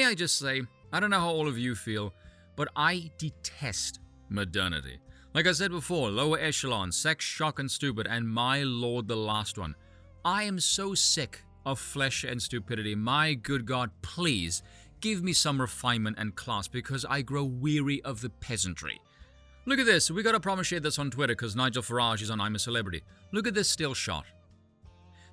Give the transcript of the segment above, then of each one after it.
I just say, I don't know how all of you feel, but I detest modernity. Like I said before, lower echelon, sex, shock, and stupid, and my lord, the last one. I am so sick of flesh and stupidity. My good God, please give me some refinement and class because I grow weary of the peasantry. Look at this. We gotta promise share this on Twitter because Nigel Farage is on I'm a Celebrity. Look at this still shot.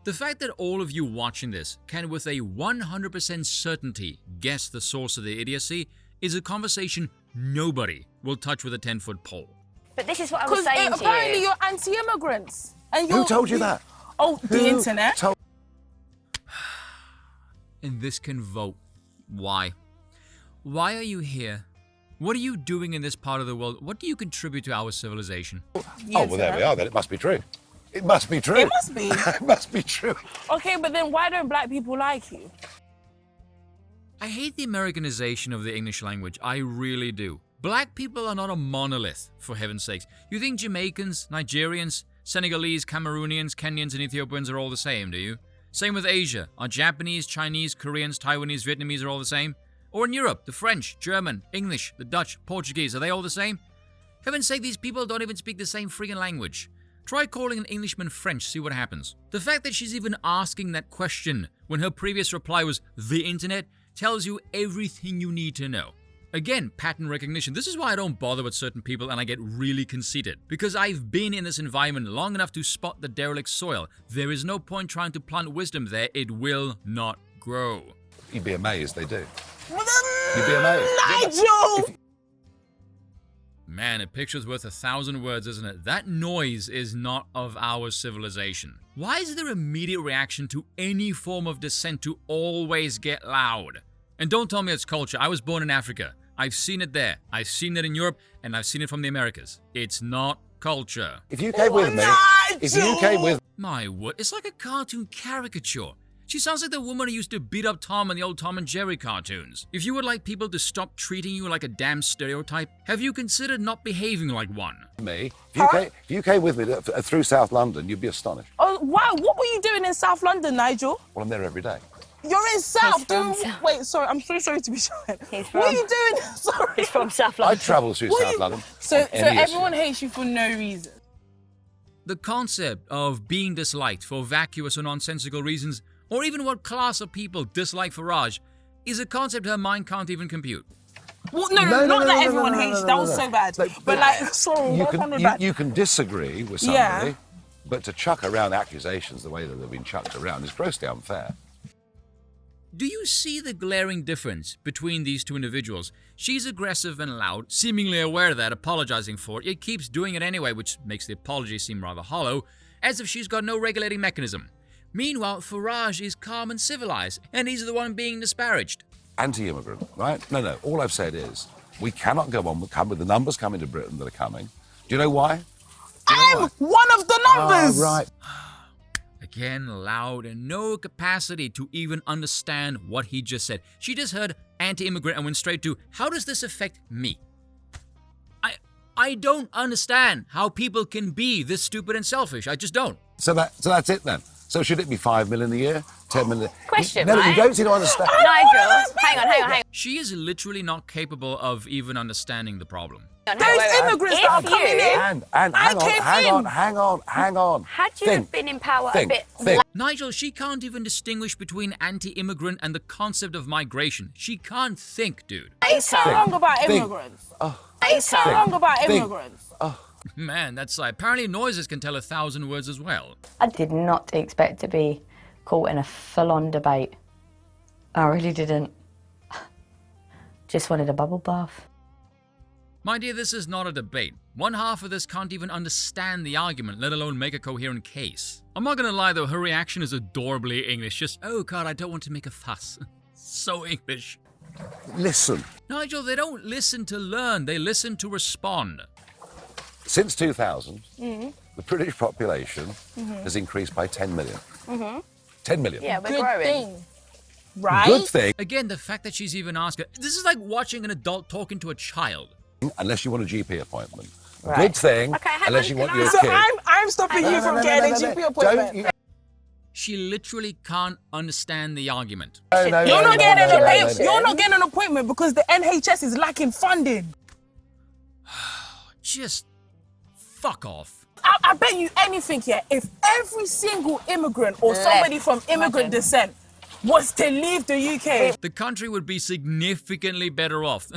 The fact that all of you watching this can with a 100% certainty guess the source of the idiocy is a conversation nobody will touch with a 10-foot pole. But this is what I was saying to you. Apparently you're anti-immigrants. And Who told you that? Oh, the internet. And this can vote. Why? Why are you here? What are you doing in this part of the world? What do you contribute to our civilization? Oh, well, there we are then. It must be true. It must be true. It must be. It must be true. Okay, but then why don't black people like you? I hate the Americanization of the English language. I really do. Black people are not a monolith, for heaven's sakes. You think Jamaicans, Nigerians, Senegalese, Cameroonians, Kenyans, and Ethiopians are all the same, do you? Same with Asia. Are Japanese, Chinese, Koreans, Taiwanese, Vietnamese are all the same? Or in Europe, the French, German, English, the Dutch, Portuguese, are they all the same? Heaven's sake, these people don't even speak the same freaking language. Try calling an Englishman French, see what happens. The fact that she's even asking that question when her previous reply was the internet tells you everything you need to know. Again, pattern recognition. This is why I don't bother with certain people and I get really conceited. Because I've been in this environment long enough to spot the derelict soil. There is no point trying to plant wisdom there. It will not grow. You'd be amazed they do. You'd be amazed. Nigel! Man, a picture's worth 1,000 words, isn't it? That noise is not of our civilization. Why is there immediate reaction to any form of dissent to always get loud? And don't tell me it's culture. I was born in Africa. I've seen it there. I've seen it in Europe, and I've seen it from the Americas. It's not culture. If you came with me, if you came with My word, it's like a cartoon caricature. She sounds like the woman who used to beat up Tom in the old Tom and Jerry cartoons. If you would like people to stop treating you like a damn stereotype, have you considered not behaving like one? me, if you came with me through South London, you'd be astonished. Oh, wow. What were you doing in South London, Nigel? Well, I'm there every day. You're in South. from South. Wait, sorry. I'm so sorry to be shy. He's What are from- you doing? Sorry. He's from South I London. travel through South London. So on any everyone issue. hates you for no reason. The concept of being disliked for vacuous or nonsensical reasons, or even what class of people dislike Farage, is a concept her mind can't even compute. Well, not that everyone hates you. That was so bad. But like, sorry, You can disagree with somebody, but to chuck around accusations the way that they've been chucked around is grossly unfair. Do you see the glaring difference between these two individuals? She's aggressive and loud, seemingly aware of that, apologizing for it, yet keeps doing it anyway, which makes the apology seem rather hollow, as if she's got no regulating mechanism. Meanwhile, Farage is calm and civilized, and he's the one being disparaged. Anti-immigrant, right? No. All I've said is we cannot go on with the numbers coming to Britain that are coming. Do you know why? I'm one of the numbers. Right. Again, loud and no capacity to even understand what he just said. She just heard anti-immigrant and went straight to, how does this affect me? I don't understand how people can be this stupid and selfish. I just don't. So that's it then. So should it be 5 million a year, 10 million? Question, No, right? you don't seem to understand. Nigel, hang on. She is literally not capable of even understanding the problem. Those immigrants that are coming in. And hang on. Had you have been in power a bit Nigel, she can't even distinguish between anti-immigrant and the concept of migration. She can't think, dude. It's so wrong about immigrants. It's so wrong about immigrants. Man, that's apparently noises can tell 1,000 words as well. I did not expect to be caught in a full-on debate. I really didn't. Just wanted a bubble bath. My dear, this is not a debate. One half of this can't even understand the argument, let alone make a coherent case. I'm not gonna lie though, her reaction is adorably English. Just, oh God, I don't want to make a fuss. So English. Listen. Nigel, they don't listen to learn, they listen to respond. Since 2000, the British population has increased by 10 million. 10 million. Yeah, we're Good growing. thing. Right? Good thing, Again, the fact that she's even asking, this is like watching an adult talking to a child. unless you want a GP appointment. Right. Good thing, Okay, hang unless on, you want can your So kid. I'm stopping you from getting a GP appointment. she literally can't understand the argument. You're not getting an appointment because the NHS is lacking funding. Just fuck off. I bet you anything here, if every single immigrant or somebody from immigrant descent was to leave the UK, the country would be significantly better off.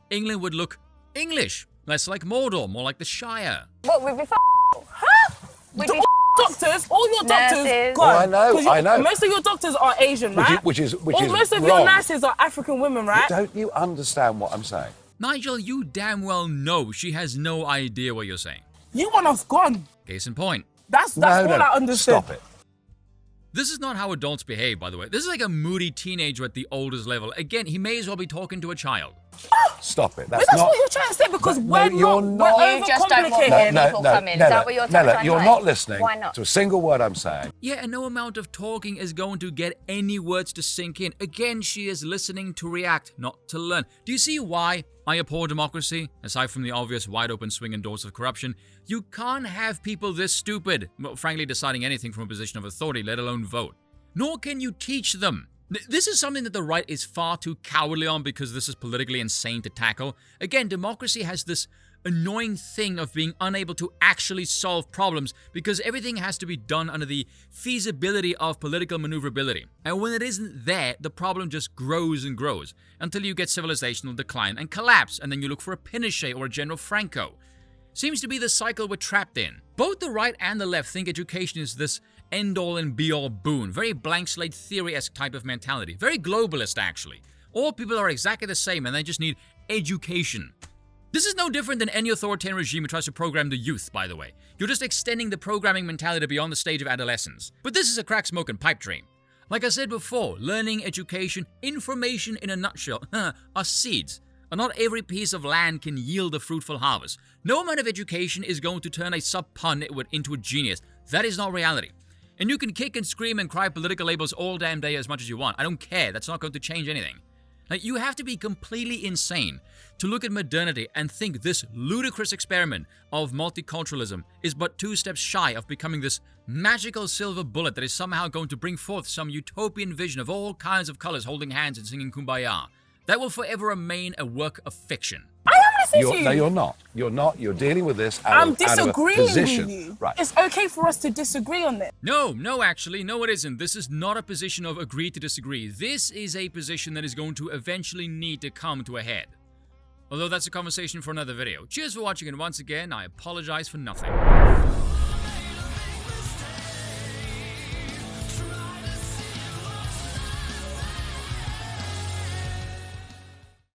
England would look English, less like Mordor, more like the Shire. What, we'd be doctors, all your doctors, nurses. God, I know. Most of your doctors are Asian, right? Which is most of wrong. your nurses are African women, right? Don't you understand what I'm saying? Nigel, you damn well know she has no idea what you're saying. You want us gone. Case in point. That's all I understood. Stop it. This is not how adults behave, by the way. This is like a moody teenager at the oldest level. Again, he may as well be talking to a child. Stop it. But that's what you're trying to say, because we're You just don't want more people coming. Is that what you're trying to say? You're not listening Why not? to a single word I'm saying. Yeah, and no amount of talking is going to get any words to sink in. Again, she is listening to react, not to learn. Do you see why I abhor democracy? Aside from the obvious wide-open swinging doors of corruption, you can't have people this stupid, well, frankly, deciding anything from a position of authority, let alone vote. Nor can you teach them. This is something that the right is far too cowardly on because this is politically insane to tackle. Again, democracy has this annoying thing of being unable to actually solve problems because everything has to be done under the feasibility of political maneuverability. And when it isn't there, the problem just grows and grows until you get civilizational decline and collapse, and then you look for a Pinochet or a General Franco. Seems to be the cycle we're trapped in. Both the right and the left think education is this end-all and be-all boon. Very blank slate theory-esque type of mentality. Very globalist, actually. All people are exactly the same and they just need education. This is no different than any authoritarian regime who tries to program the youth, by the way. You're just extending the programming mentality beyond the stage of adolescence. But this is a crack smoking pipe dream. Like I said before, learning, education, information in a nutshell are seeds. And not every piece of land can yield a fruitful harvest. No amount of education is going to turn a sub-pun into a genius. That is not reality. And you can kick and scream and cry political labels all damn day as much as you want. I don't care. That's not going to change anything. Now, you have to be completely insane to look at modernity and think this ludicrous experiment of multiculturalism is but 2 steps shy of becoming this magical silver bullet that is somehow going to bring forth some utopian vision of all kinds of colors holding hands and singing Kumbaya. That will forever remain a work of fiction. No, you're not. You're not. You're dealing with this out of disagreeing a position. with you. Right. It's okay for us to disagree on this. No, actually, no, it isn't. This is not a position of agree to disagree. This is a position that is going to eventually need to come to a head. Although that's a conversation for another video. Cheers for watching, and once again, I apologize for nothing.